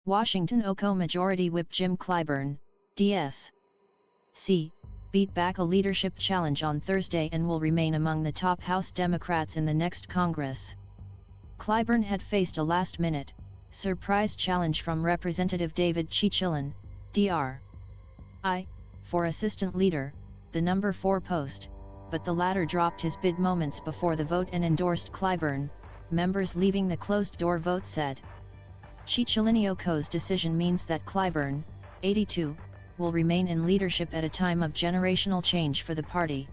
Washington OCO Majority Whip Jim Clyburn, D.S.C., beat back a leadership challenge on Thursday and will remain among the top House Democrats in the next Congress. Clyburn had faced a last-minute, surprise challenge from Representative David Cicilline, Dr. for assistant leader, the number 4 post, but the latter dropped his bid moments before the vote and endorsed Clyburn, members leaving the closed-door vote said. Cicilline OCO's decision means that Clyburn, 82, will remain in leadership at a time of generational change for the party.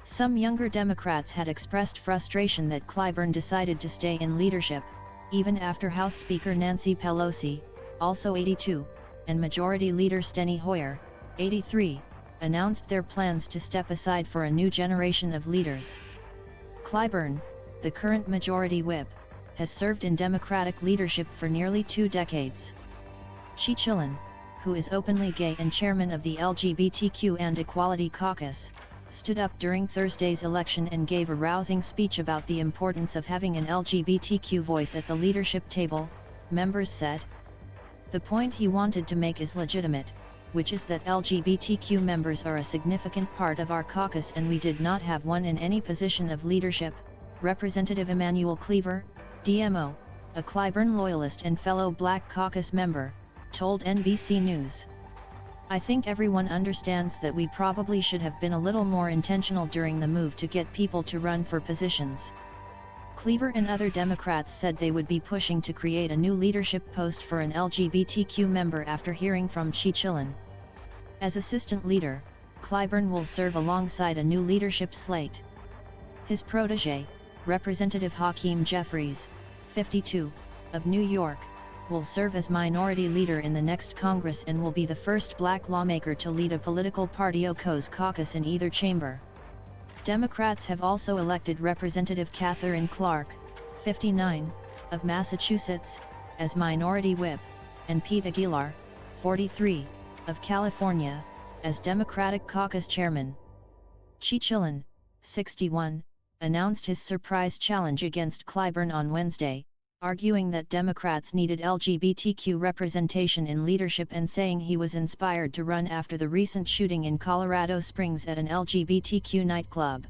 Some younger Democrats had expressed frustration that Clyburn decided to stay in leadership, even after House Speaker Nancy Pelosi, also 82, and Majority Leader Steny Hoyer, 83, announced their plans to step aside for a new generation of leaders. Clyburn, the current Majority Whip, has served in Democratic leadership for nearly 2 decades. Cicilline, who is openly gay and chairman of the LGBTQ and Equality Caucus, stood up during Thursday's election and gave a rousing speech about the importance of having an LGBTQ voice at the leadership table, members said. The point he wanted to make is legitimate, which is that LGBTQ members are a significant part of our caucus and we did not have one in any position of leadership, Representative Emanuel Cleaver, DMO, a Clyburn loyalist and fellow Black Caucus member, told NBC News. I think everyone understands that we probably should have been a little more intentional during the move to get people to run for positions. Cleaver and other Democrats said they would be pushing to create a new leadership post for an LGBTQ member after hearing from Cicilline. As assistant leader, Clyburn will serve alongside a new leadership slate. His protege, Representative Hakeem Jeffries, 52, of New York, will serve as minority leader in the next Congress and will be the first Black lawmaker to lead a political party OCO's caucus in either chamber. Democrats have also elected Representative Catherine Clark, 59, of Massachusetts, as minority whip, and Pete Aguilar, 43, of California, as Democratic caucus chairman. Cicilline, 61, announced his surprise challenge against Clyburn on Wednesday, arguing that Democrats needed LGBTQ representation in leadership and saying he was inspired to run after the recent shooting in Colorado Springs at an LGBTQ nightclub.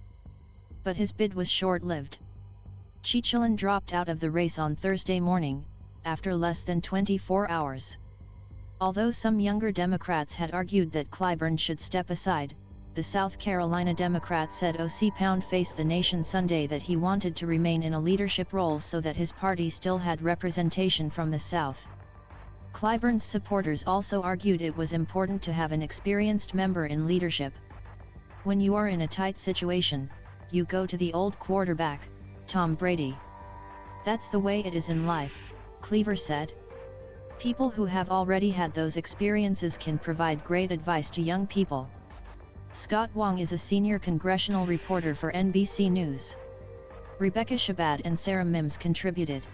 But his bid was short-lived. Cicilline dropped out of the race on Thursday morning, after less than 24 hours. Although some younger Democrats had argued that Clyburn should step aside, the South Carolina Democrat said OC Pound faced the Nation Sunday that he wanted to remain in a leadership role so that his party still had representation from the South. Clyburn's supporters also argued it was important to have an experienced member in leadership. When you are in a tight situation, you go to the old quarterback, Tom Brady. That's the way it is in life, Cleaver said. People who have already had those experiences can provide great advice to young people. Scott Wong is a senior congressional reporter for NBC News. Rebecca Shabbat and Sarah Mims contributed.